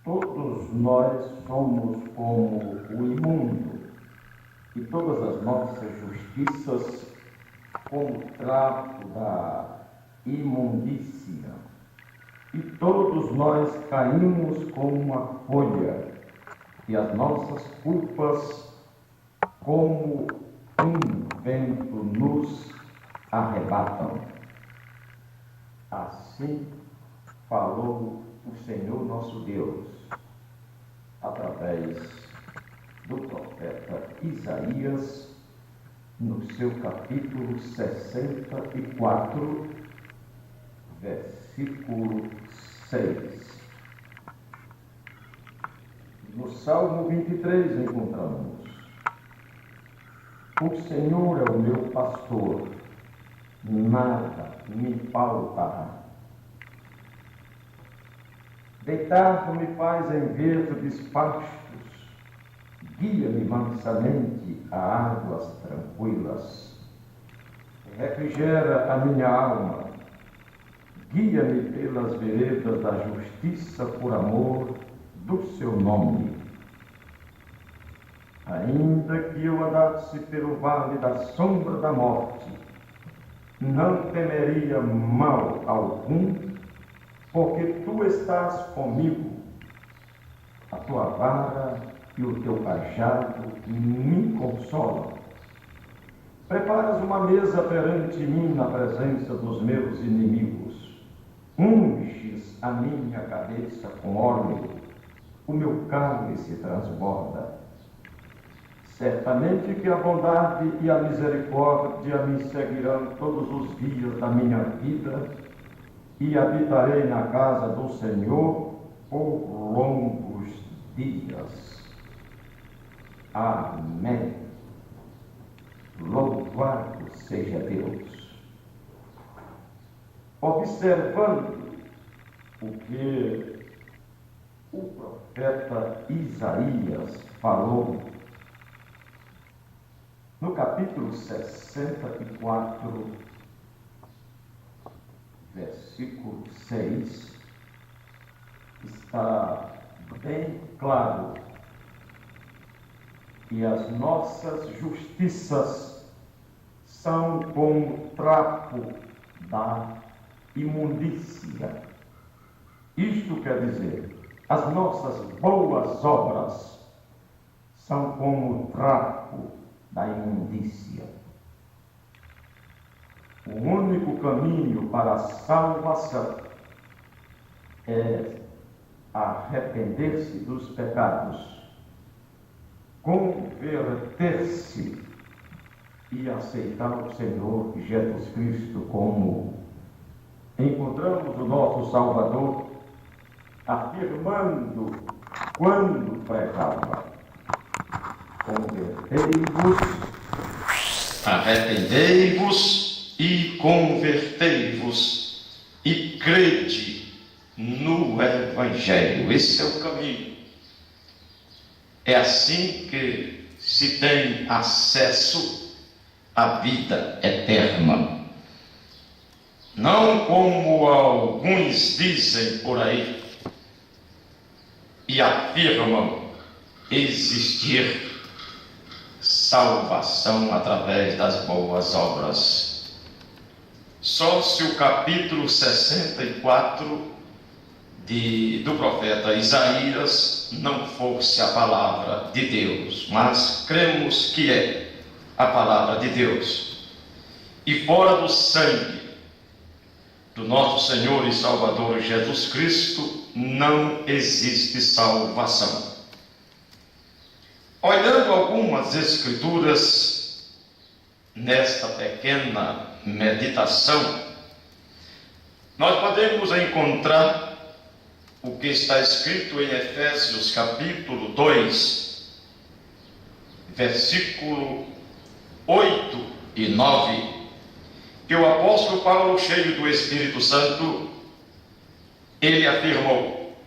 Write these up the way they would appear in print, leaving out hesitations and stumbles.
Todos nós somos como o imundo, e todas as nossas justiças como trapo da imundícia. E todos nós caímos como uma folha, e as nossas culpas como um vento nos arrebatam. Assim falou o Senhor nosso Deus, através do profeta Isaías, no seu capítulo 64, versículo 6. No Salmo 23 encontramos: o Senhor é o meu pastor, nada me faltará. Deitar-me faz em verdes pastos, guia-me mansamente a águas tranquilas. Refrigera a minha alma, guia-me pelas veredas da justiça por amor do seu nome. Ainda que eu andasse pelo vale da sombra da morte, não temeria mal algum, porque tu estás comigo. A tua vara e o teu cajado me consolam. Preparas uma mesa perante mim na presença dos meus inimigos. Unges a minha cabeça com óleo, o meu cálice transborda. Certamente que a bondade e a misericórdia me seguirão todos os dias da minha vida, e habitarei na casa do Senhor por longos dias. Amém. Louvado seja Deus. Observando o que o profeta Isaías falou no capítulo 64, versículo 6, está bem claro que as nossas justiças são como trapo da imundícia. Isto quer dizer, as nossas boas obras são como trapo da imundícia. O único caminho para a salvação é arrepender-se dos pecados, converter-se e aceitar o Senhor Jesus Cristo como encontramos o nosso Salvador afirmando quando pregava: arrependei-vos e convertei-vos e crede no Evangelho. Esse é o caminho. É assim que se tem acesso à vida eterna. Não como alguns dizem por aí e afirmam existir salvação através das boas obras. Só se o capítulo 64 do profeta Isaías não fosse a palavra de Deus, mas cremos que é a palavra de Deus. E fora do sangue do nosso Senhor e Salvador Jesus Cristo não existe salvação. Olhando algumas escrituras nesta pequena meditação, nós podemos encontrar o que está escrito em Efésios capítulo 2, versículo 8 e 9, que o apóstolo Paulo, cheio do Espírito Santo, ele afirmou: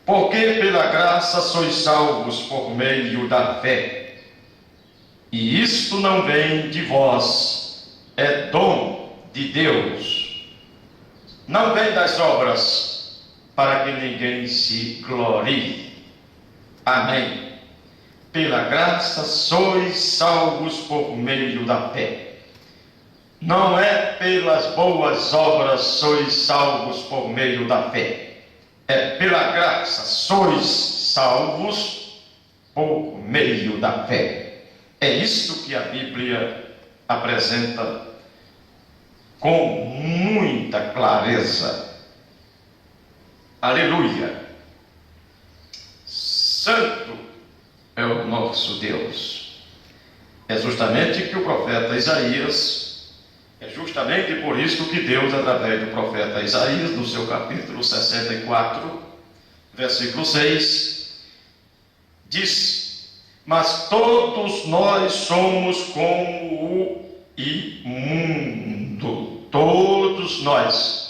porque pela graça sois salvos por meio da fé, e isto não vem de vós, é dom de Deus, não vem das obras, para que ninguém se glorie. Amém. Pela graça sois salvos por meio da fé. Não é pelas boas obras sois salvos por meio da fé. É pela graça sois salvos por meio da fé. É isto que a Bíblia apresenta com muita clareza. Aleluia! Santo é o nosso Deus. É justamente que o profeta Isaías, é justamente por isso que Deus, através do profeta Isaías, no seu capítulo 64, versículo 6, diz: mas todos nós somos como o imundo. Todos nós.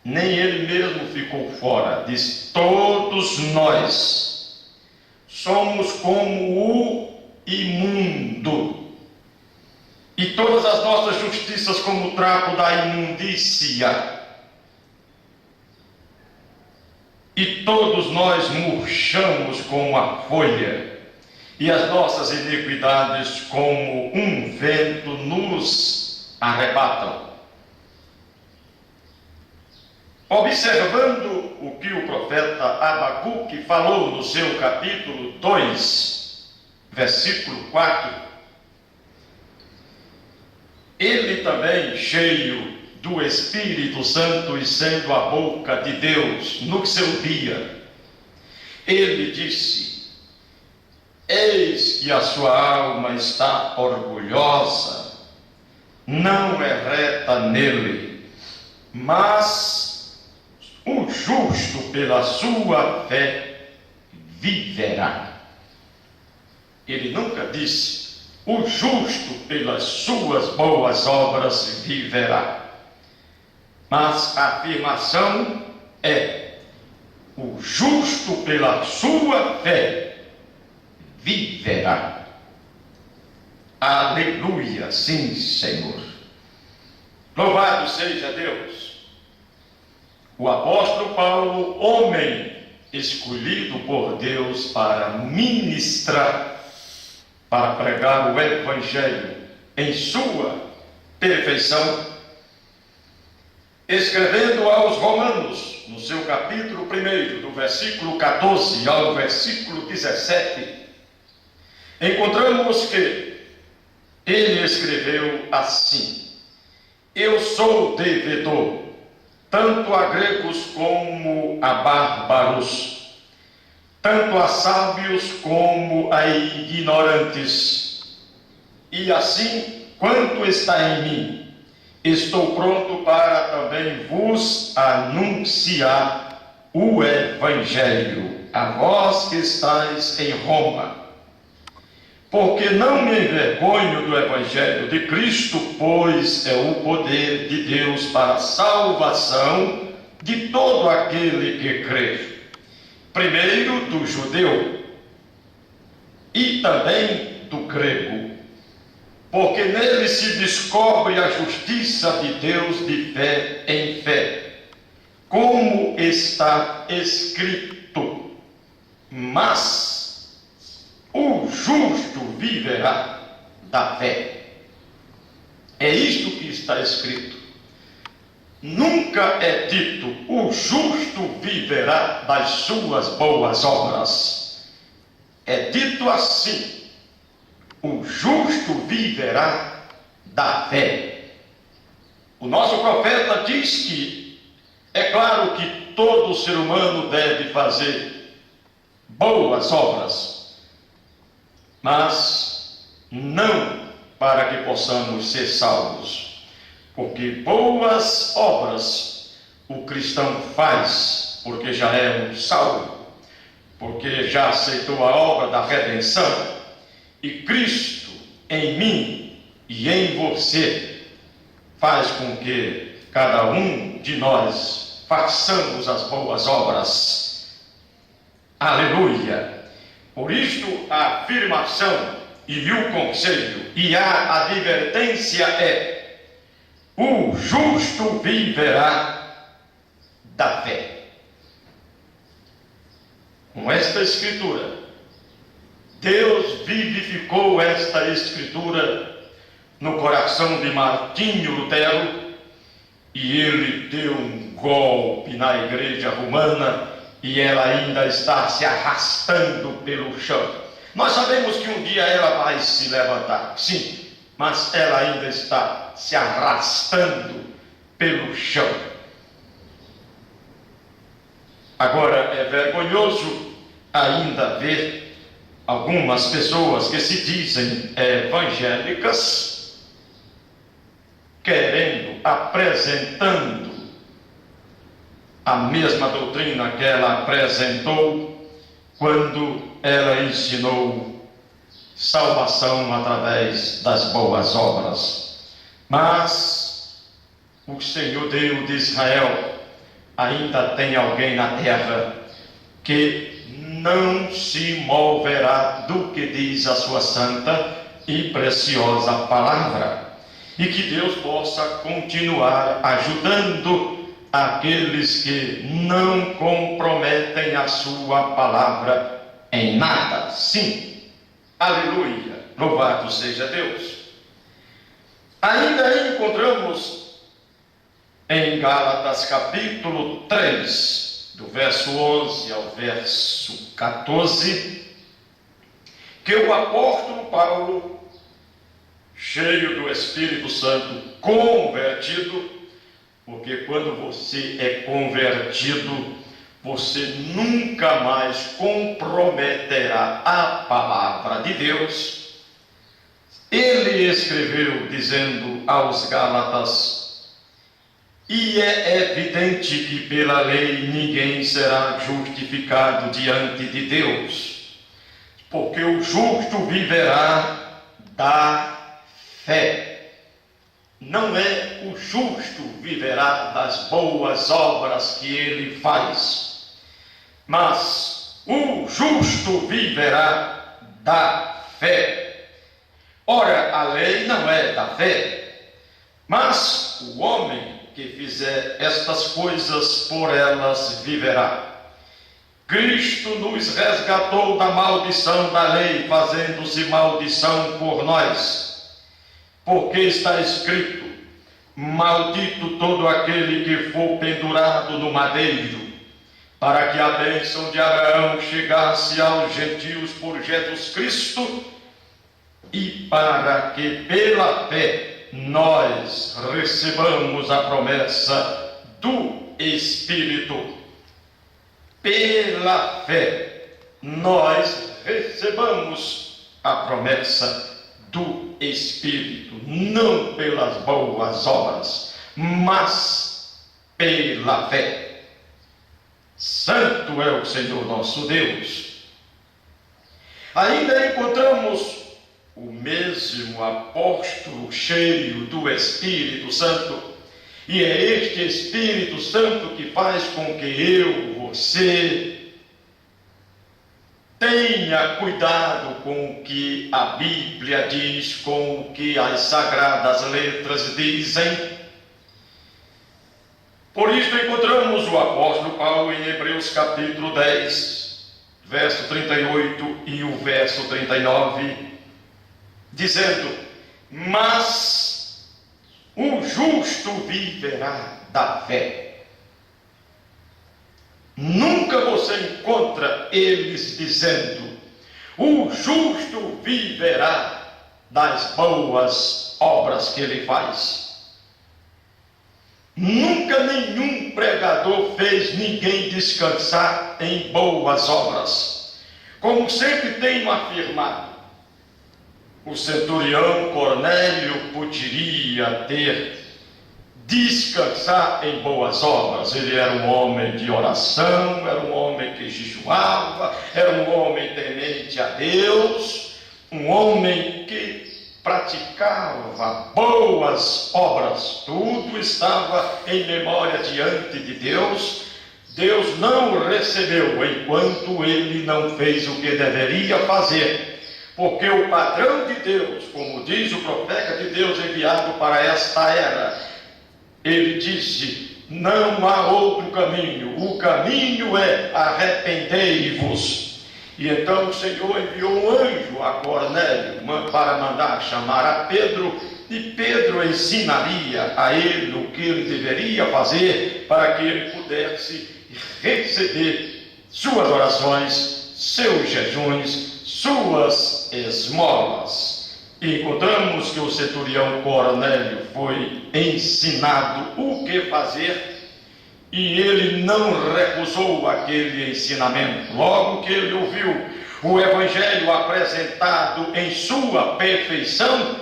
Nem ele mesmo ficou fora. Diz: todos nós somos como o imundo. E todas as nossas justiças como o trapo da imundícia. E todos nós murchamos como a folha, e as nossas iniquidades como um vento nos arrebatam. Observando o que o profeta Abacuque falou no seu capítulo 2, versículo 4, ele também, cheio do Espírito Santo e sendo a boca de Deus no seu dia, ele disse: eis que a sua alma está orgulhosa, não é reta nele, mas o justo pela sua fé viverá. Ele nunca disse: o justo pelas suas boas obras viverá. Mas a afirmação é: o justo pela sua fé viverá. Aleluia, sim, Senhor. Louvado seja Deus. O apóstolo Paulo, homem escolhido por Deus para ministrar, para pregar o Evangelho em sua perfeição, escrevendo aos Romanos, no seu capítulo 1, do versículo 14 ao versículo 17, encontramos que ele escreveu assim: eu sou devedor, tanto a gregos como a bárbaros, tanto a sábios como a ignorantes, e assim, quanto está em mim, estou pronto para também vos anunciar o Evangelho, a vós que estáis em Roma. Porque não me envergonho do Evangelho de Cristo, pois é o poder de Deus para a salvação de todo aquele que crê. Primeiro do judeu e também do grego, porque nele se descobre a justiça de Deus de fé em fé, como está escrito: mas o justo viverá da fé. É isto que está escrito. Nunca é dito: o justo viverá das suas boas obras. É dito assim: o justo viverá da fé. O nosso profeta diz que é claro que todo ser humano deve fazer boas obras, mas não para que possamos ser salvos, porque boas obras o cristão faz porque já é um salvo, porque já aceitou a obra da redenção. E Cristo em mim e em você faz com que cada um de nós façamos as boas obras. Aleluia! Por isto a afirmação e o conselho e a advertência é: o justo viverá da fé. Com esta escritura, Deus vivificou esta escritura no coração de Martinho Lutero, e ele deu um golpe na igreja romana, e ela ainda está se arrastando pelo chão. Nós sabemos que um dia ela vai se levantar, sim, mas ela ainda está se arrastando pelo chão. Agora, é vergonhoso ainda ver algumas pessoas que se dizem evangélicas apresentando a mesma doutrina que ela apresentou quando ela ensinou salvação através das boas obras. Mas o Senhor Deus de Israel ainda tem alguém na terra que não se moverá do que diz a sua santa e preciosa palavra, e que Deus possa continuar ajudando aqueles que não comprometem a sua palavra em nada. Sim, aleluia, louvado seja Deus. Ainda encontramos em Gálatas capítulo 3, do verso 11 ao verso 14, que o apóstolo Paulo, cheio do Espírito Santo, convertido, porque quando você é convertido, você nunca mais comprometerá a palavra de Deus. Ele escreveu dizendo aos Gálatas: e é evidente que pela lei ninguém será justificado diante de Deus, porque o justo viverá da fé. Não é o justo viverá das boas obras que ele faz, mas o justo viverá da fé. Ora, a lei não é da fé, mas o homem que fizer estas coisas, por elas viverá. Cristo nos resgatou da maldição da lei, fazendo-se maldição por nós, porque está escrito: maldito todo aquele que for pendurado no madeiro, para que a bênção de Abraão chegasse aos gentios por Jesus Cristo, e para que pela fé nós recebamos a promessa do Espírito. Pela fé nós recebamos a promessa do Espírito, não pelas boas obras, mas pela fé. Santo é o Senhor nosso Deus. Ainda encontramos o mesmo apóstolo cheio do Espírito Santo, e é este Espírito Santo que faz com que você tenha cuidado com o que a Bíblia diz, com o que as sagradas letras dizem. Por isso encontramos o apóstolo Paulo em Hebreus capítulo 10, verso 38 e o verso 39, dizendo: mas o justo viverá da fé. Nunca você encontra eles dizendo: o justo viverá das boas obras que ele faz. Nunca nenhum pregador fez ninguém descansar em boas obras. Como sempre tenho afirmado, o centurião Cornélio poderia ter descansar em boas obras. Ele era um homem de oração, era um homem que jejuava, era um homem temente a Deus, um homem que praticava boas obras. Tudo estava em memória diante de Deus. Deus não o recebeu enquanto ele não fez o que deveria fazer. Porque o padrão de Deus, como diz o profeta de Deus enviado para esta era, ele disse: não há outro caminho, o caminho é arrependei-vos. E então o Senhor enviou um anjo a Cornélio para mandar chamar a Pedro, e Pedro ensinaria a ele o que ele deveria fazer para que ele pudesse receber suas orações, seus jejuns, suas esmolas. E encontramos que o centurião Cornélio foi ensinado o que fazer, e ele não recusou aquele ensinamento. Logo que ele ouviu o evangelho apresentado em sua perfeição,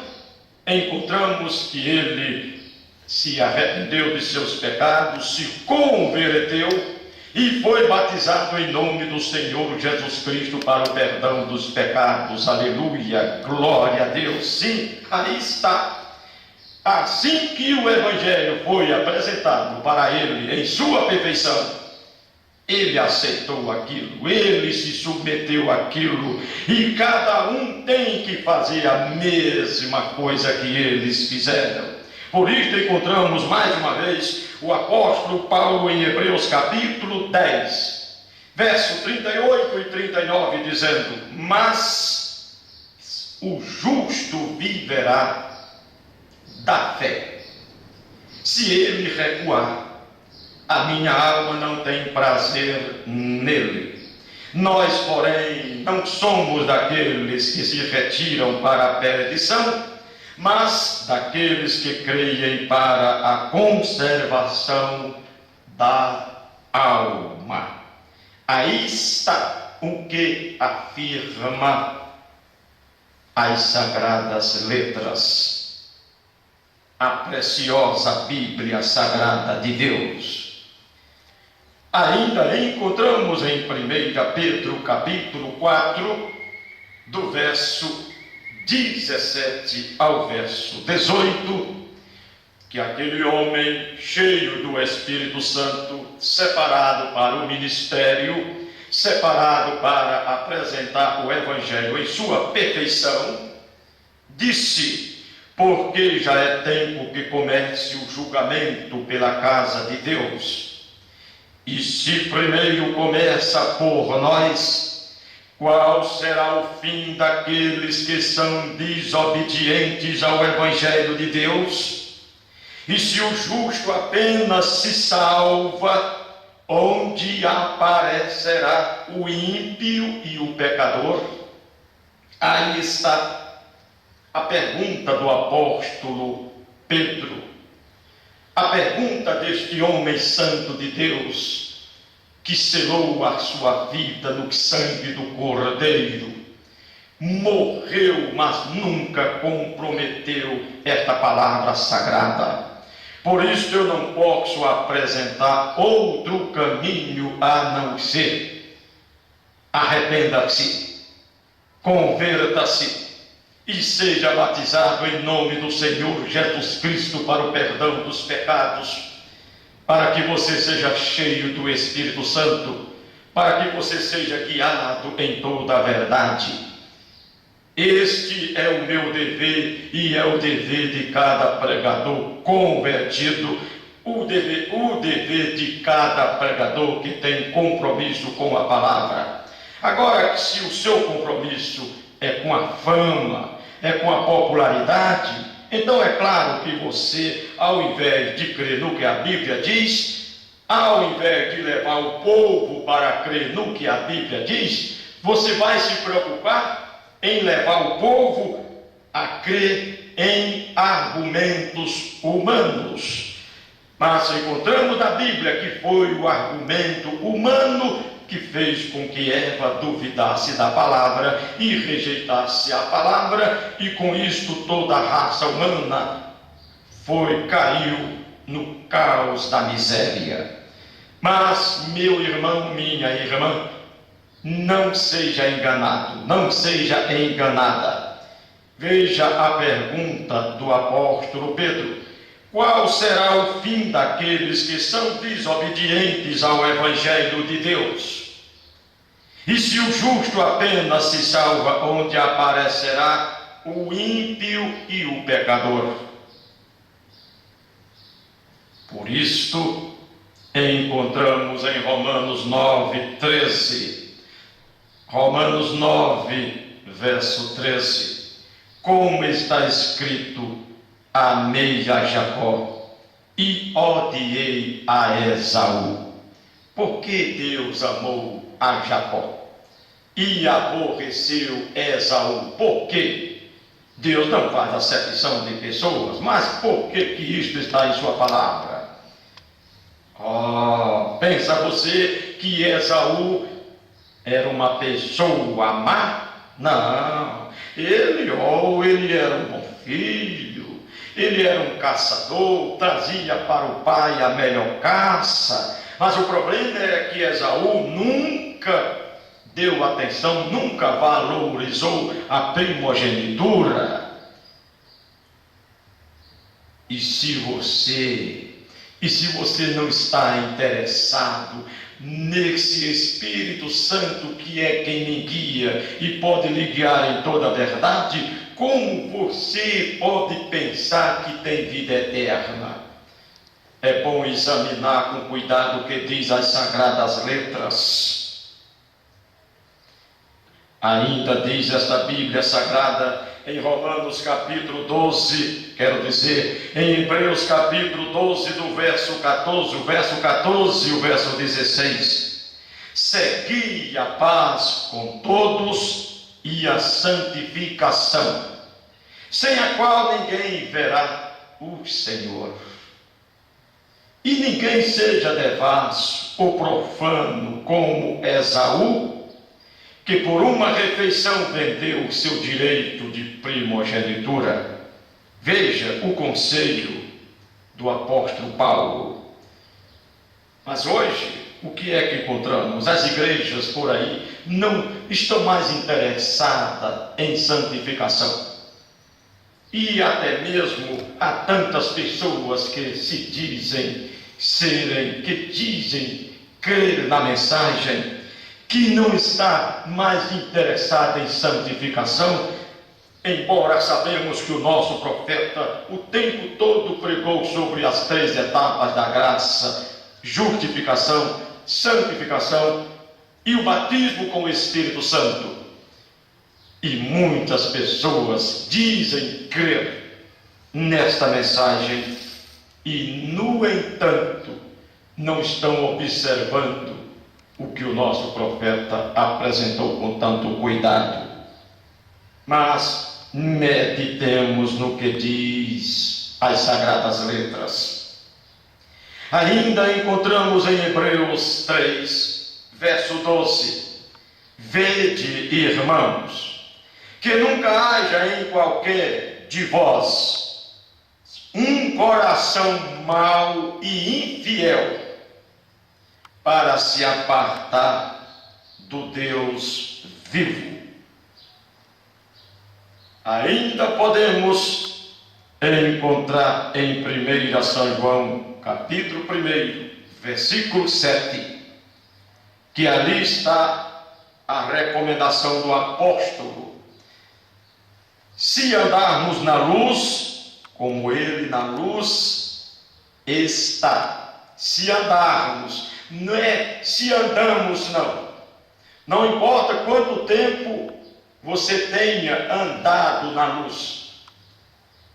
encontramos que ele se arrependeu de seus pecados, se converteu e foi batizado em nome do Senhor Jesus Cristo para o perdão dos pecados. Aleluia, glória a Deus. Sim, aí está. Assim que o evangelho foi apresentado para ele em sua perfeição, ele aceitou aquilo, ele se submeteu àquilo, e cada um tem que fazer a mesma coisa que eles fizeram. Por isso encontramos mais uma vez o apóstolo Paulo em Hebreus capítulo 10, verso 38 e 39, dizendo: mas o justo viverá da fé. Se ele recuar, a minha alma não tem prazer nele. Nós, porém, não somos daqueles que se retiram para a perdição, mas daqueles que creem para a conservação da alma. Aí está o que afirma as sagradas letras, a preciosa Bíblia Sagrada de Deus. Ainda encontramos em 1 Pedro capítulo 4, do verso 17 ao verso 18, que aquele homem cheio do Espírito Santo, separado para o ministério, separado para apresentar o Evangelho em sua perfeição, disse: porque já é tempo que comece o julgamento pela casa de Deus. E se primeiro começa por nós, qual será o fim daqueles que são desobedientes ao Evangelho de Deus? E se o justo apenas se salva, onde aparecerá o ímpio e o pecador? Aí está a pergunta do apóstolo Pedro, a pergunta deste homem santo de Deus, que selou a sua vida no sangue do Cordeiro, morreu, mas nunca comprometeu esta palavra sagrada. Por isso eu não posso apresentar outro caminho a não ser: arrependa-se, converta-se e seja batizado em nome do Senhor Jesus Cristo para o perdão dos pecados, para que você seja cheio do Espírito Santo, para que você seja guiado em toda a verdade. Este é o meu dever e é o dever de cada pregador convertido, o dever de cada pregador que tem compromisso com a palavra. Agora, se o seu compromisso é com a fama, é com a popularidade, então é claro que você, ao invés de crer no que a Bíblia diz, ao invés de levar o povo para crer no que a Bíblia diz, você vai se preocupar em levar o povo a crer em argumentos humanos. Mas encontramos na Bíblia que foi o argumento humano que fez com que Eva duvidasse da palavra e rejeitasse a palavra, e com isto toda a raça humana caiu no caos da miséria. Mas, meu irmão, minha irmã, não seja enganado, não seja enganada. Veja a pergunta do apóstolo Pedro: qual será o fim daqueles que são desobedientes ao Evangelho de Deus? E se o justo apenas se salva, onde aparecerá o ímpio e o pecador? Por isto, encontramos em Romanos 9:13, Romanos 9, verso 13, como está escrito: amei a Jacó e odiei a Esaú. Por que Deus amou a Jacó e aborreceu Esaú? Por quê? Deus não faz acepção de pessoas, mas por que isto está em sua palavra? Pensa você que Esaú era uma pessoa má? Não, ele era um bom filho, ele era um caçador, trazia para o pai a melhor caça, mas o problema é que Esaú nunca deu atenção, nunca valorizou a primogenitura. E se você não está interessado nesse Espírito Santo que é quem lhe guia e pode lhe guiar em toda a verdade, como você pode pensar que tem vida eterna? É bom examinar com cuidado o que diz as Sagradas Letras. Ainda diz esta Bíblia Sagrada em Romanos capítulo 12, quero dizer, em Hebreus capítulo 12, do verso 14, o verso 14 e o verso 16. Segui a paz com todos e a santificação, sem a qual ninguém verá o Senhor. E ninguém seja devasso ou profano como Esaú, que por uma refeição vendeu o seu direito de primogenitura. Veja o conselho do apóstolo Paulo. Mas hoje, o que é que encontramos? As igrejas por aí não estão mais interessadas em santificação. E até mesmo há tantas pessoas que dizem crer na mensagem, que não está mais interessada em santificação, embora sabemos que o nosso profeta o tempo todo pregou sobre as 3 etapas da graça: justificação, santificação e o batismo com o Espírito Santo. E muitas pessoas dizem crer nesta mensagem e, no entanto, não estão observando o que o nosso profeta apresentou com tanto cuidado. Mas meditemos no que diz as Sagradas Letras. Ainda encontramos em Hebreus 3, verso 12: vede, irmãos, que nunca haja em qualquer de vós um coração mau e infiel, para se apartar do Deus vivo. Ainda podemos encontrar em 1 São João, capítulo 1, versículo 7, que ali está a recomendação do apóstolo: se andarmos na luz, como ele na luz está. Se andarmos, não é se andamos, não importa quanto tempo você tenha andado na luz,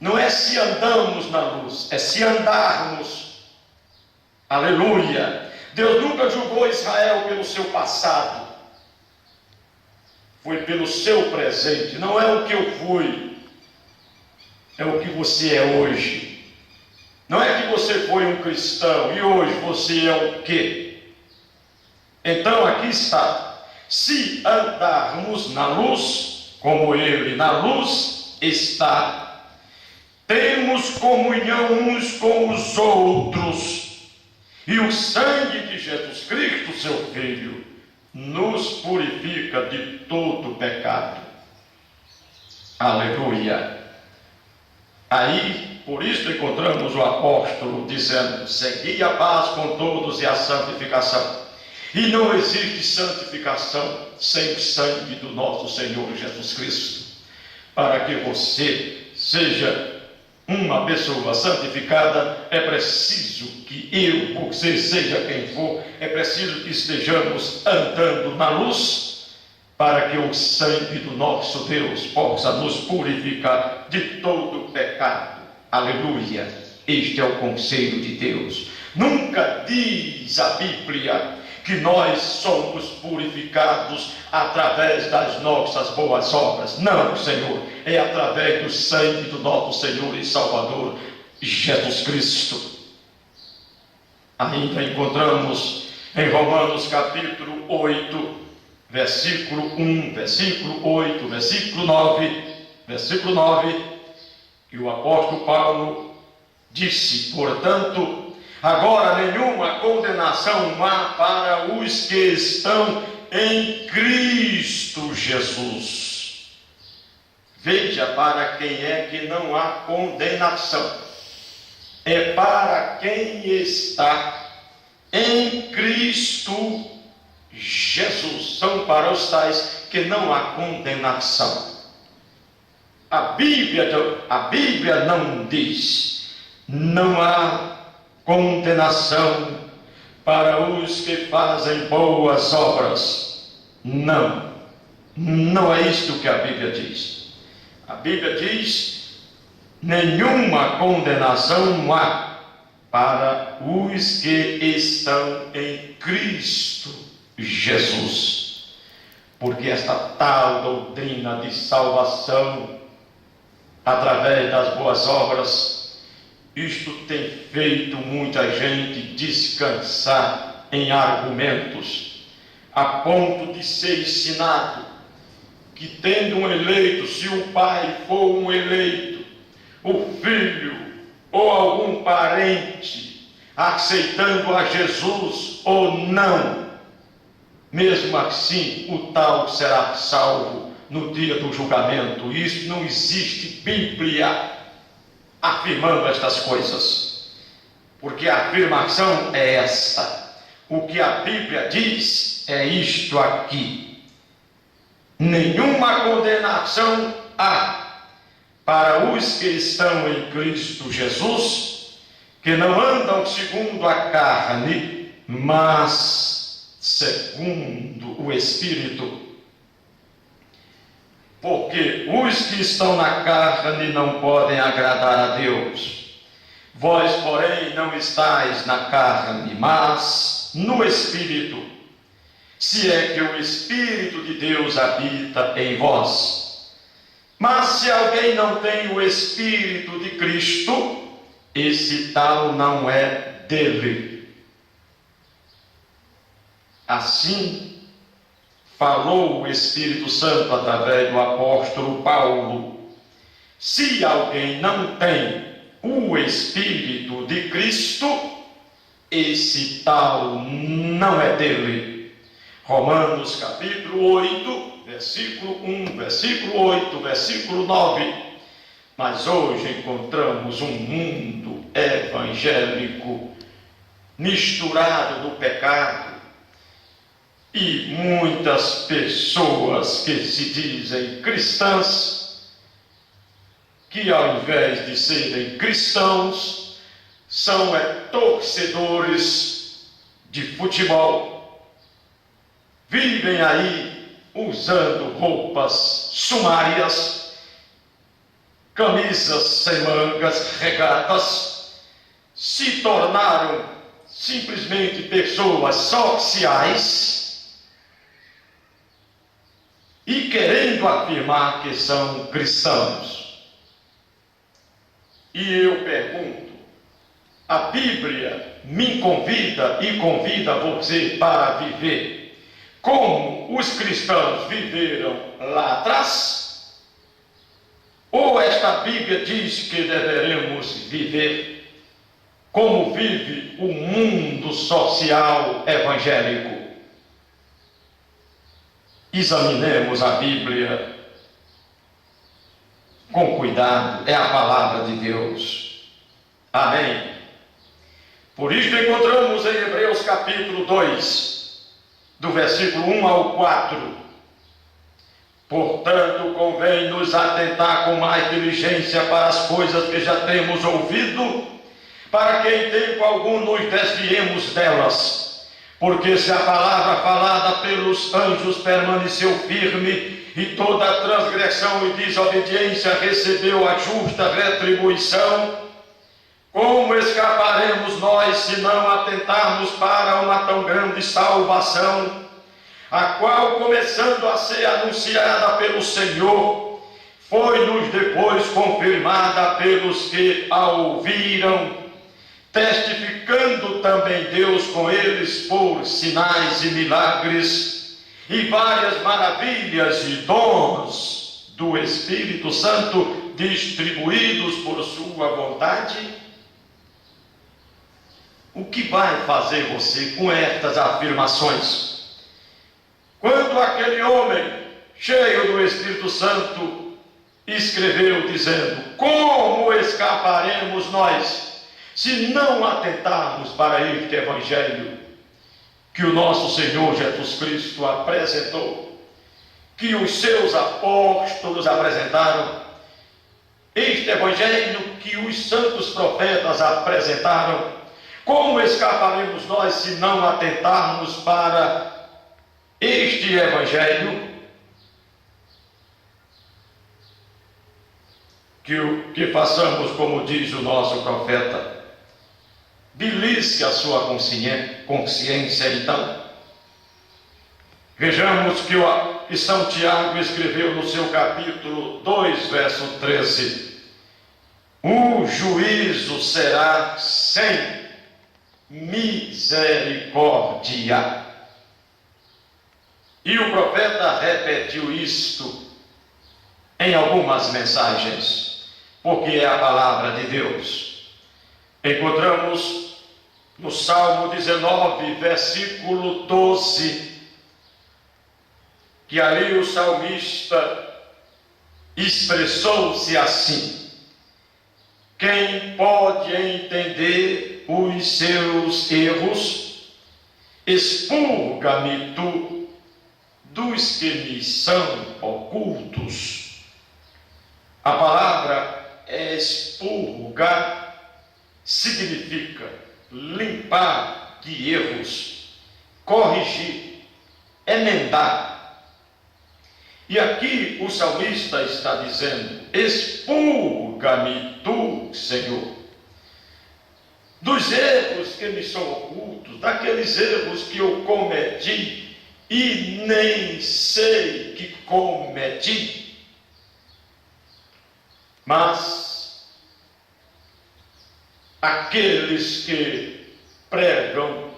não é se andamos na luz, é se andarmos. Aleluia! Deus nunca julgou Israel pelo seu passado, foi pelo seu presente. Não é o que eu fui, é o que você é hoje. Não é que você foi um cristão e hoje você é o quê? Então aqui está: se andarmos na luz, como ele na luz está, temos comunhão uns com os outros, e o sangue de Jesus Cristo, seu Filho, nos purifica de todo pecado. Aleluia! Aí, por isso encontramos o apóstolo dizendo: segui a paz com todos e a santificação. E não existe santificação sem o sangue do nosso Senhor Jesus Cristo. Para que você seja uma pessoa santificada, é preciso que eu, você, seja quem for, é preciso que estejamos andando na luz, para que o sangue do nosso Deus possa nos purificar de todo pecado. Aleluia! Este é o conselho de Deus. Nunca diz a Bíblia que nós somos purificados através das nossas boas obras. Não, Senhor, é através do sangue do nosso Senhor e Salvador, Jesus Cristo. Ainda encontramos em Romanos capítulo 8, versículo 1, versículo 8, versículo 9, que o apóstolo Paulo disse: portanto, agora nenhuma condenação há para os que estão em Cristo Jesus. Veja para quem é que não há condenação. É para quem está em Cristo Jesus. São para os tais que não há condenação. A Bíblia não diz: não há condenação para os que fazem boas obras. Não, não é isto que a Bíblia diz. A Bíblia diz: nenhuma condenação há para os que estão em Cristo Jesus. Porque esta tal doutrina de salvação através das boas obras, isto tem feito muita gente descansar em argumentos, a ponto de ser ensinado que, tendo um eleito, se o pai for um eleito, o filho ou algum parente aceitando a Jesus ou não, mesmo assim o tal será salvo no dia do julgamento. Isso não existe Bíblia afirmando estas coisas, porque a afirmação é esta: o que a Bíblia diz é isto aqui: nenhuma condenação há para os que estão em Cristo Jesus, que não andam segundo a carne, mas segundo o Espírito. Porque os que estão na carne não podem agradar a Deus. Vós, porém, não estáis na carne, mas no Espírito, se é que o Espírito de Deus habita em vós. Mas se alguém não tem o Espírito de Cristo, esse tal não é dele. Assim falou o Espírito Santo através do apóstolo Paulo: se alguém não tem o Espírito de Cristo, esse tal não é dele. Romanos capítulo 8, versículo 1, versículo 8, versículo 9. Mas hoje encontramos um mundo evangélico misturado do pecado, e muitas pessoas que se dizem cristãs, que ao invés de serem cristãos, são torcedores de futebol, vivem aí usando roupas sumárias, camisas sem mangas, regatas, se tornaram simplesmente pessoas sociais, e querendo afirmar que são cristãos. E eu pergunto: a Bíblia me convida e convida você para viver como os cristãos viveram lá atrás? Ou esta Bíblia diz que deveremos viver como vive o mundo social evangélico? Examinemos a Bíblia com cuidado, é a palavra de Deus. Amém. Por isso encontramos em Hebreus capítulo 2, do versículo 1 ao 4, Portanto, convém nos atentar com mais diligência para as coisas que já temos ouvido, para que em tempo algum nos desviemos delas. Porque se a palavra falada pelos anjos permaneceu firme, e toda transgressão e desobediência recebeu a justa retribuição, como escaparemos nós se não atentarmos para uma tão grande salvação, a qual, começando a ser anunciada pelo Senhor, foi-nos depois confirmada pelos que a ouviram, testificando também Deus com eles por sinais e milagres e várias maravilhas e dons do Espírito Santo distribuídos por sua vontade? O que vai fazer você com estas afirmações? Quando aquele homem, cheio do Espírito Santo, escreveu dizendo: como escaparemos nós, se não atentarmos para este Evangelho que o nosso Senhor Jesus Cristo apresentou, que os seus apóstolos apresentaram, este Evangelho que os santos profetas apresentaram? Como escaparemos nós se não atentarmos para este Evangelho? Que façamos como diz o nosso profeta. Belisque a sua consciência então. Vejamos que São Tiago escreveu no seu capítulo 2, verso 13: o juízo será sem misericórdia. E o profeta repetiu isto em algumas mensagens, porque é a palavra de Deus. Encontramos no Salmo 19, versículo 12, que ali o salmista expressou-se assim: quem pode entender os seus erros? Expurga-me tu dos que me são ocultos. A palavra expurgar significa limpar de erros, corrigir, emendar. E aqui o salmista está dizendo: expurga-me tu, Senhor, dos erros que me são ocultos, daqueles erros que eu cometi e nem sei que cometi. Mas aqueles que pregam,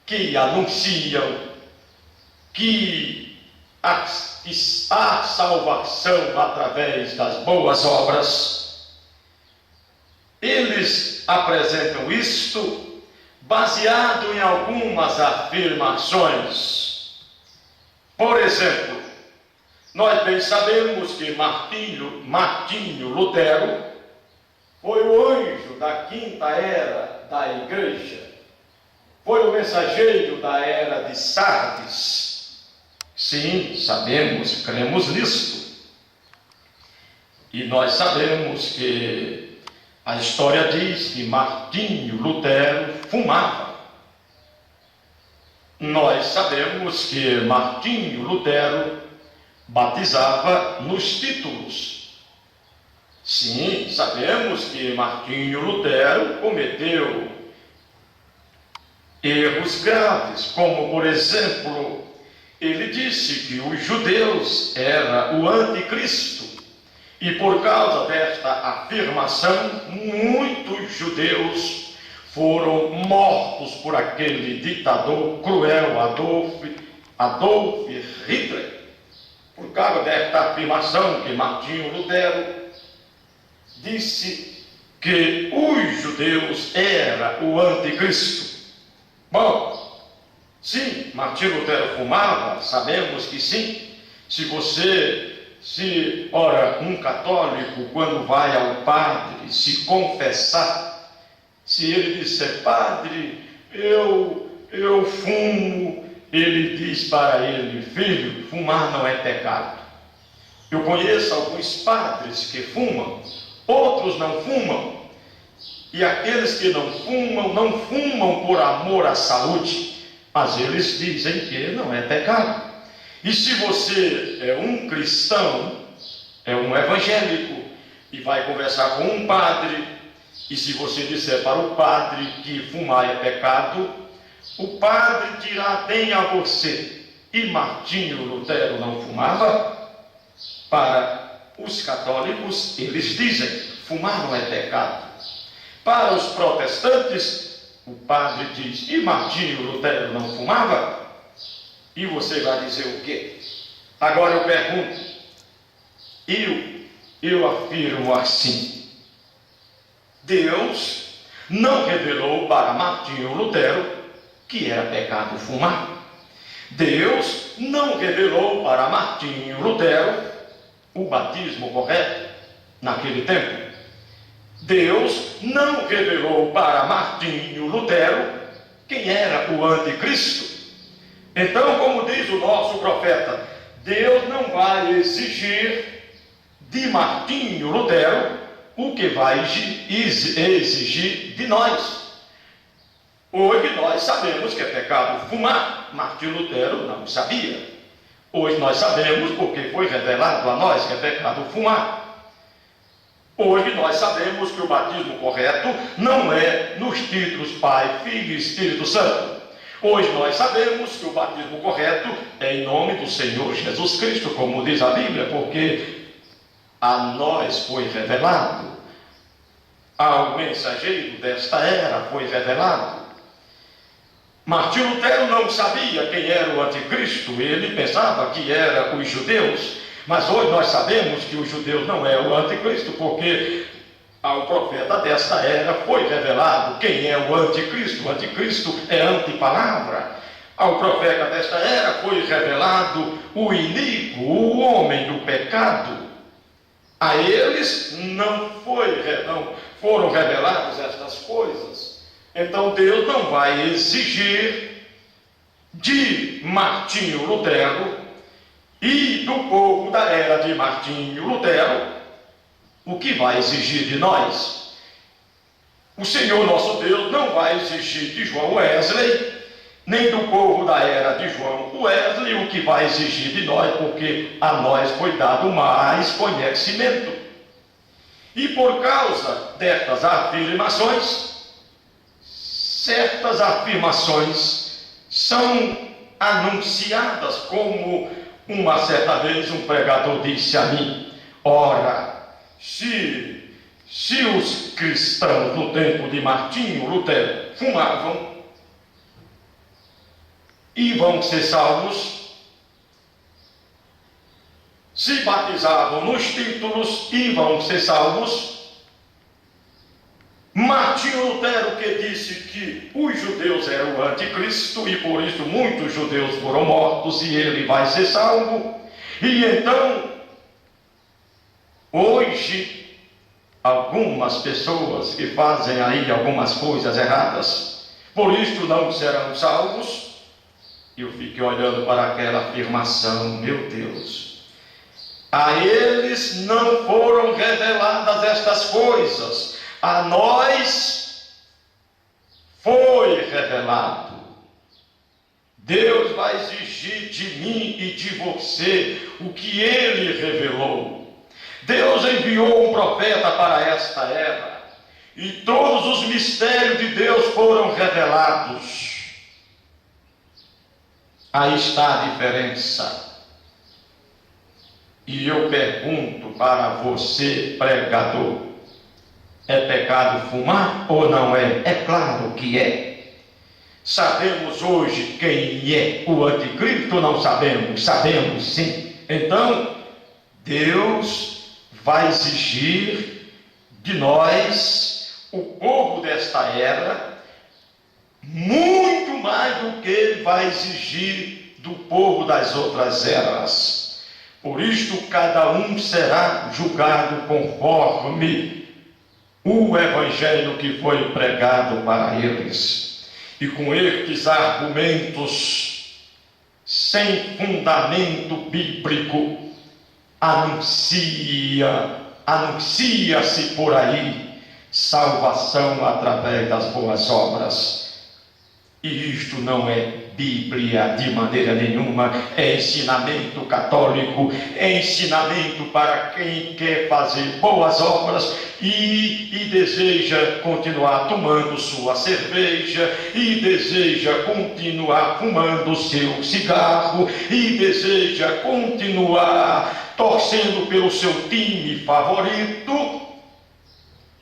que anunciam que há salvação através das boas obras, eles apresentam isto baseado em algumas afirmações. Por exemplo, nós bem sabemos que Martinho Lutero foi o anjo da quinta era da igreja, foi o mensageiro da era de Sardes. Sim, sabemos, cremos nisto. E nós sabemos que a história diz que Martinho Lutero fumava. Nós sabemos que Martinho Lutero batizava nos títulos. Sim, sabemos que Martinho Lutero cometeu erros graves, como por exemplo, ele disse que os judeus eram o anticristo, e por causa desta afirmação, muitos judeus foram mortos por aquele ditador cruel, Adolf Hitler. Por causa desta afirmação que Martinho Lutero disse que os judeus eram o anticristo. Bom, sim, Martinho Lutero fumava, sabemos que sim. Ora, um católico, quando vai ao padre se confessar, se ele disser: padre, eu fumo, ele diz para ele: filho, fumar não é pecado. Eu conheço alguns padres que fumam, outros não fumam. E aqueles que não fumam por amor à saúde, mas eles dizem que não é pecado. E se você é um cristão, é um evangélico, e vai conversar com um padre, e se você disser para o padre que fumar é pecado, o padre dirá bem a você: e Martinho Lutero não fumava? Para os católicos, eles dizem: fumar não é pecado. Para os protestantes, o padre diz: e Martinho Lutero não fumava? E você vai dizer o quê? Agora eu pergunto, eu afirmo assim: Deus não revelou para Martinho Lutero que era pecado fumar. Deus não revelou para Martinho Lutero o batismo correto naquele tempo. Deus não revelou para Martinho Lutero quem era o anticristo. Então, como diz o nosso profeta, Deus não vai exigir de Martinho Lutero o que vai exigir de nós. Hoje nós sabemos que é pecado fumar. Martinho Lutero não sabia. Hoje nós sabemos porque foi revelado a nós que é pecado fumar. Hoje nós sabemos que o batismo correto não é nos títulos Pai, Filho e Espírito Santo. Hoje nós sabemos que o batismo correto é em nome do Senhor Jesus Cristo, como diz a Bíblia, porque a nós foi revelado, ao mensageiro desta era foi revelado. Martinho Lutero não sabia quem era o anticristo, ele pensava que era os judeus, mas hoje nós sabemos que os judeus não é o anticristo, porque ao profeta desta era foi revelado quem é o anticristo. O anticristo é antipalavra. Ao profeta desta era foi revelado o iníquo, o homem do pecado. A eles não foram reveladas estas coisas. Então Deus não vai exigir de Martinho Lutero e do povo da era de Martinho Lutero o que vai exigir de nós. O Senhor nosso Deus não vai exigir de João Wesley, nem do povo da era de João Wesley o que vai exigir de nós, porque a nós foi dado mais conhecimento. E por causa destas afirmações, certas afirmações são anunciadas, como uma certa vez um pregador disse a mim: ora, se os cristãos no tempo de Martinho Lutero fumavam e vão ser salvos, se batizavam nos títulos e vão ser salvos, Martinho Lutero que disse que os judeus eram o anticristo e por isso muitos judeus foram mortos e ele vai ser salvo. E então, hoje, algumas pessoas que fazem aí algumas coisas erradas, por isso não serão salvos. Eu fiquei olhando para aquela afirmação: meu Deus, a eles não foram reveladas estas coisas, a nós foi revelado. Deus vai exigir de mim e de você o que Ele revelou. Deus enviou um profeta para esta era, e todos os mistérios de Deus foram revelados. Aí está a diferença. E eu pergunto para você, pregador: é pecado fumar ou não é? É claro que é. Sabemos hoje quem é o anticristo ou não sabemos? Sabemos sim. Então, Deus vai exigir de nós, o povo desta era, muito mais do que Ele vai exigir do povo das outras eras. Por isto, cada um será julgado conforme o evangelho que foi pregado para eles. E com estes argumentos sem fundamento bíblico, anuncia-se por aí salvação através das boas obras. E isto não é Bíblia de maneira nenhuma, é ensinamento católico, é ensinamento para quem quer fazer boas obras e deseja continuar tomando sua cerveja, e deseja continuar fumando seu cigarro, e deseja continuar torcendo pelo seu time favorito,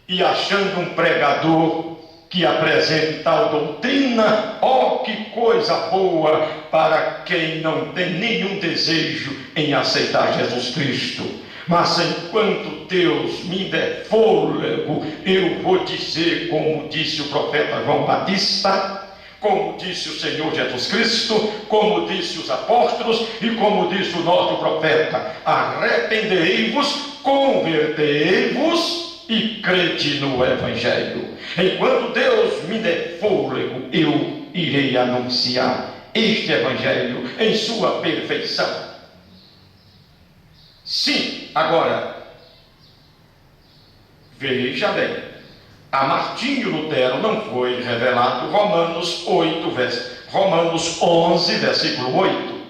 e achando um pregador que apresenta tal doutrina, que coisa boa para quem não tem nenhum desejo em aceitar Jesus Cristo. Mas enquanto Deus me der fôlego, eu vou dizer, como disse o profeta João Batista, como disse o Senhor Jesus Cristo, como disse os apóstolos e como disse o nosso profeta: arrependei-vos, convertei-vos e crede no Evangelho. Enquanto Deus me der fôlego, eu irei anunciar este Evangelho em sua perfeição. Sim, agora, veja bem, a Martinho Lutero não foi revelado Romanos 11, versículo 8.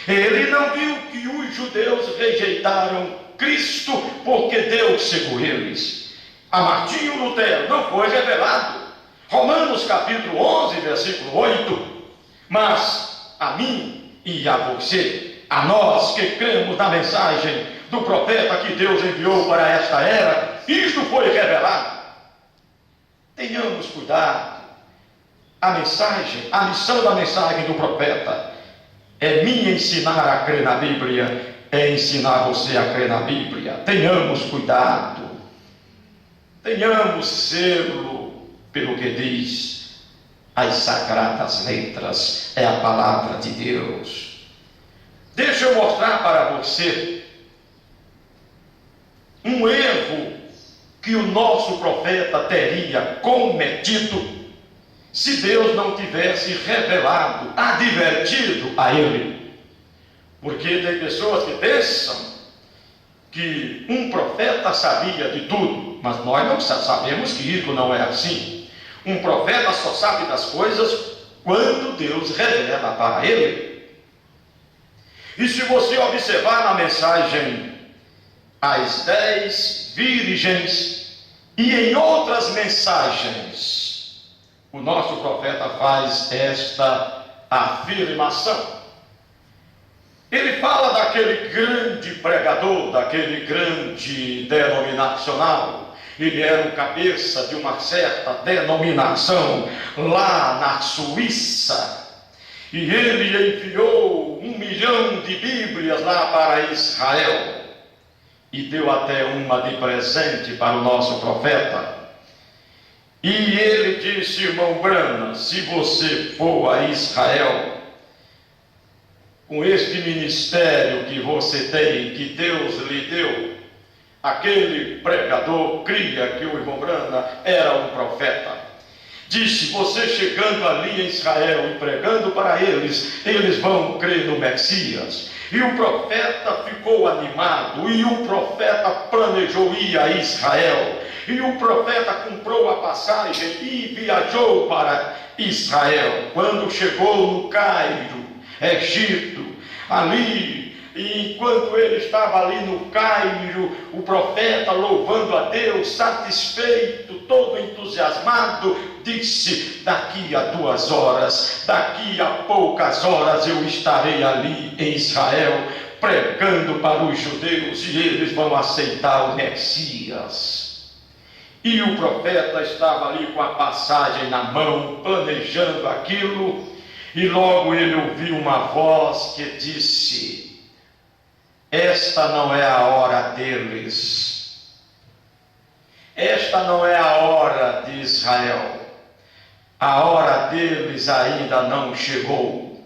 Ele não viu que os judeus rejeitaram Cristo porque Deus cegou eles. A Martinho Lutero não foi revelado Romanos capítulo 11, versículo 8. Mas a mim e a você, a nós que cremos na mensagem do profeta que Deus enviou para esta era, isto foi revelado. Tenhamos cuidado. A missão da mensagem do profeta é me ensinar a crer na Bíblia, é ensinar você a crer na Bíblia. Tenhamos cuidado. Tenhamos zelo pelo que diz as sagradas letras, é a palavra de Deus. Deixa eu mostrar para você um erro que o nosso profeta teria cometido se Deus não tivesse revelado, advertido a ele. Porque tem pessoas que pensam que um profeta sabia de tudo, mas nós não sabemos que isso não é assim. Um profeta só sabe das coisas quando Deus revela para ele. E se você observar na mensagem as 10 virgens e em outras mensagens, o nosso profeta faz esta afirmação. Ele fala daquele grande pregador, daquele grande denominacional. Ele era o cabeça de uma certa denominação lá na Suíça. E ele enviou 1 milhão de Bíblias lá para Israel. E deu até uma de presente para o nosso profeta. E ele disse: irmão Branham, se você for a Israel, com este ministério que você tem, que Deus lhe deu, aquele pregador cria que o irmão Branham era um profeta. Disse: você chegando ali em Israel e pregando para eles, eles vão crer no Messias. E o profeta ficou animado, e o profeta planejou ir a Israel, e o profeta comprou a passagem e viajou para Israel. Quando chegou no Cairo, Egito, ali, e enquanto ele estava ali no Cairo, o profeta, louvando a Deus, satisfeito, todo entusiasmado, disse: daqui a 2 horas, daqui a poucas horas eu estarei ali em Israel, pregando para os judeus, e eles vão aceitar o Messias. E o profeta estava ali com a passagem na mão, planejando aquilo, e logo ele ouviu uma voz que disse: esta não é a hora deles, esta não é a hora de Israel, a hora deles ainda não chegou.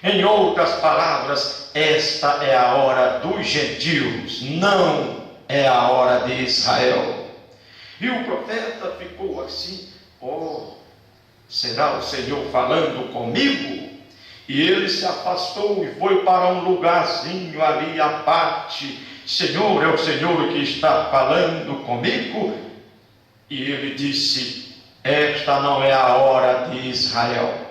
Em outras palavras, esta é a hora dos gentios, não é a hora de Israel. E o profeta ficou assim: será o Senhor falando comigo? E ele se afastou e foi para um lugarzinho ali à parte, Senhor, é o Senhor que está falando comigo? E ele disse: esta não é a hora de Israel.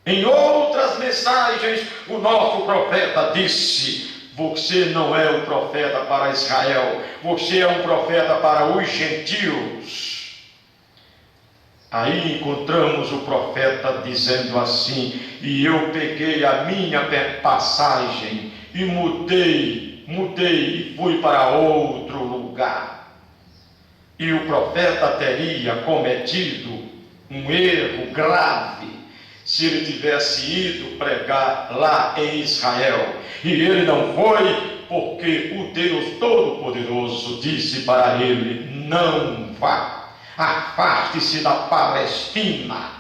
Em outras mensagens, o nosso profeta disse: você não é um profeta para Israel, você é um profeta para os gentios. Aí encontramos o profeta dizendo assim: e eu peguei a minha passagem e mudei e fui para outro lugar. E o profeta teria cometido um erro grave se ele tivesse ido pregar lá em Israel. E ele não foi, porque o Deus Todo-Poderoso disse para ele: não vá, afaste-se da Palestina.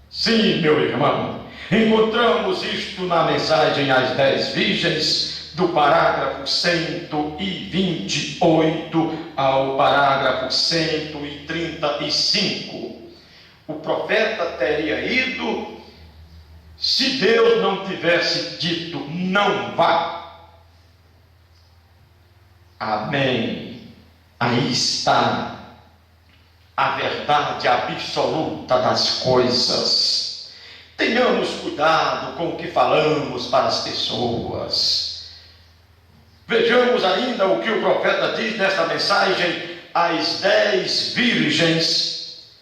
Sim, meu irmão, encontramos isto na mensagem às 10 virgens, do parágrafo 128 ao parágrafo 135. O profeta teria ido se Deus não tivesse dito: não vá. Amém. Aí está a verdade absoluta das coisas. Tenhamos cuidado com o que falamos para as pessoas. Vejamos ainda o que o profeta diz nesta mensagem às 10 virgens,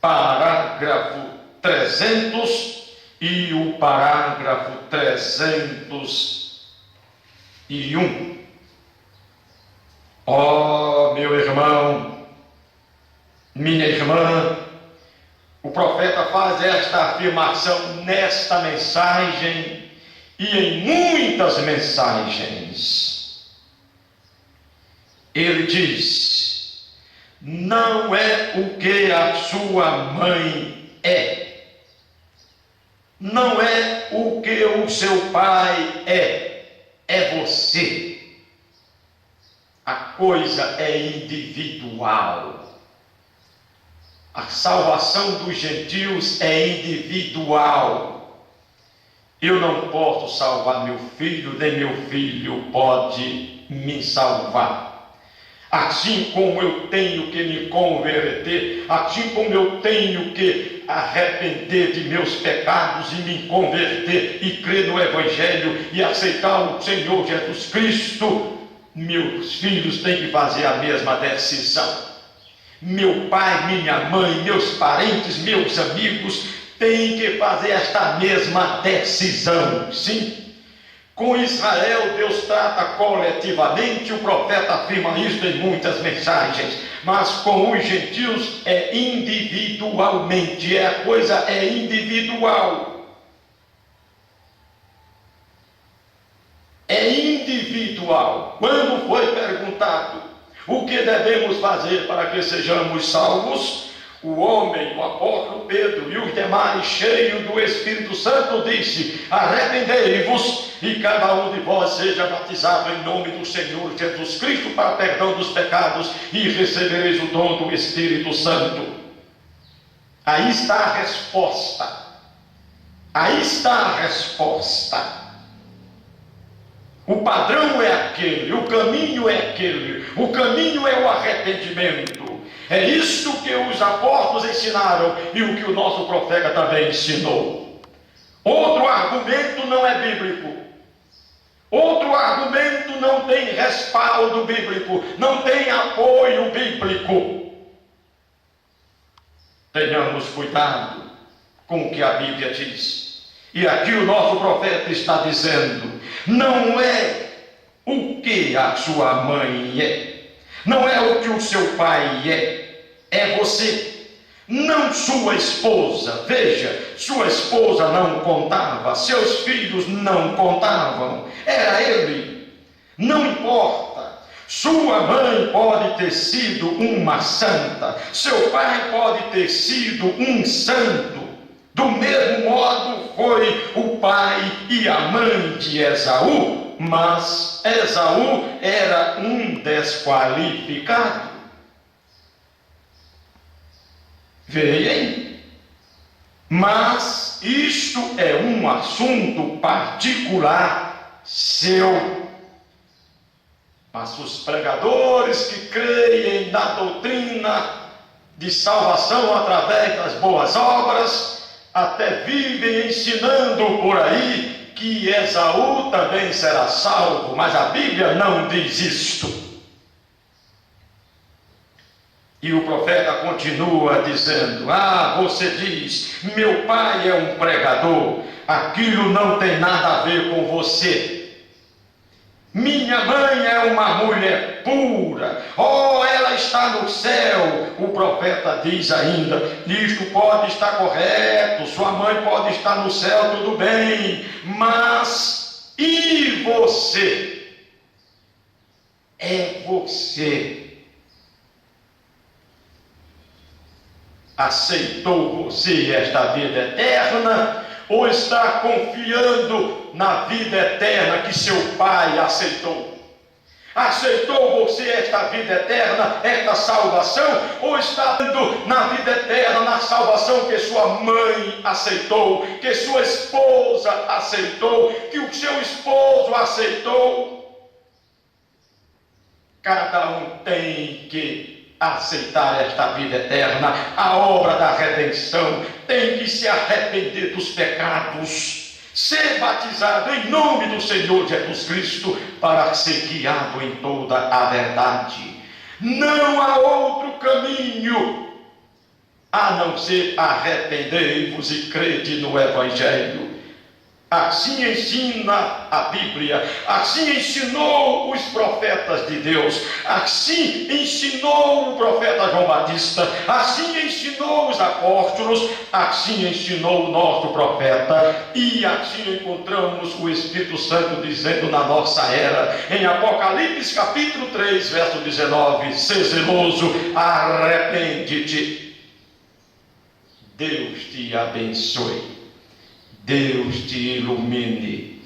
parágrafo 300 e o parágrafo 301. Ó, meu irmão, minha irmã, o profeta faz esta afirmação nesta mensagem e em muitas mensagens. Ele diz: não é o que a sua mãe é, não é o que o seu pai é você. A coisa é individual. A salvação dos gentios é individual. Eu não posso salvar meu filho, nem meu filho pode me salvar. Assim como eu tenho que me converter, assim como eu tenho que arrepender de meus pecados e me converter e crer no Evangelho e aceitar o Senhor Jesus Cristo, meus filhos têm que fazer a mesma decisão. Meu pai, minha mãe, meus parentes, meus amigos têm que fazer esta mesma decisão. Sim. Com Israel, Deus trata coletivamente, o profeta afirma isso em muitas mensagens, mas com os gentios é individualmente, a coisa é individual. É individual. Quando foi perguntado o que devemos fazer para que sejamos salvos, o homem, o apóstolo Pedro e os demais, cheios do Espírito Santo, disse: arrependei-vos e cada um de vós seja batizado em nome do Senhor Jesus Cristo para perdão dos pecados e recebereis o dom do Espírito Santo. Aí está a resposta. Aí está a resposta. O padrão é aquele, o caminho é aquele, o caminho é o arrependimento. É isso que os apóstolos ensinaram e o que o nosso profeta também ensinou. Outro argumento não é bíblico. Outro argumento não tem respaldo bíblico, não tem apoio bíblico. Tenhamos cuidado com o que a Bíblia diz. E aqui o nosso profeta está dizendo: não é o que a sua mãe é, não é o que o seu pai é você. Não sua esposa. Veja, sua esposa não contava, seus filhos não contavam, era ele. Não importa. Sua mãe pode ter sido uma santa, seu pai pode ter sido um santo. Do mesmo modo foi o pai e a mãe de Esaú, mas Esaú era um desqualificado. Veem? Mas isto é um assunto particular seu. Mas os pregadores que creem na doutrina de salvação através das boas obras, até vivem ensinando por aí que Esaú também será salvo, mas a Bíblia não diz isto. E o profeta continua dizendo: você diz, meu pai é um pregador, aquilo não tem nada a ver com você. Minha mãe é uma mulher pura, ela está no céu. O profeta diz ainda: isto pode estar correto, sua mãe pode estar no céu, tudo bem, mas e você? É você. Aceitou você esta vida eterna, ou está confiando na vida eterna que seu pai aceitou? Aceitou você esta vida eterna, esta salvação, ou está dando na vida eterna, na salvação que sua mãe aceitou, que sua esposa aceitou, que o seu esposo aceitou? Cada um tem que aceitar esta vida eterna, a obra da redenção, tem que se arrepender dos pecados, ser batizado em nome do Senhor Jesus Cristo, para ser guiado em toda a verdade. Não há outro caminho a não ser arrependei-vos e crede no Evangelho. Assim ensina a Bíblia, assim ensinou os profetas de Deus, assim ensinou o profeta João Batista, assim ensinou os apóstolos, assim ensinou o nosso profeta, e assim encontramos o Espírito Santo dizendo na nossa era, em Apocalipse capítulo 3, verso 19: sê zeloso, arrepende-te. Deus te abençoe. Deus te ilumine,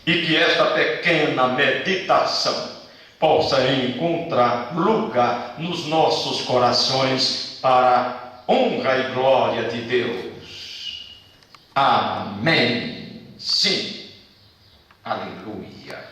e que esta pequena meditação possa encontrar lugar nos nossos corações para a honra e glória de Deus. Amém. Sim. Aleluia.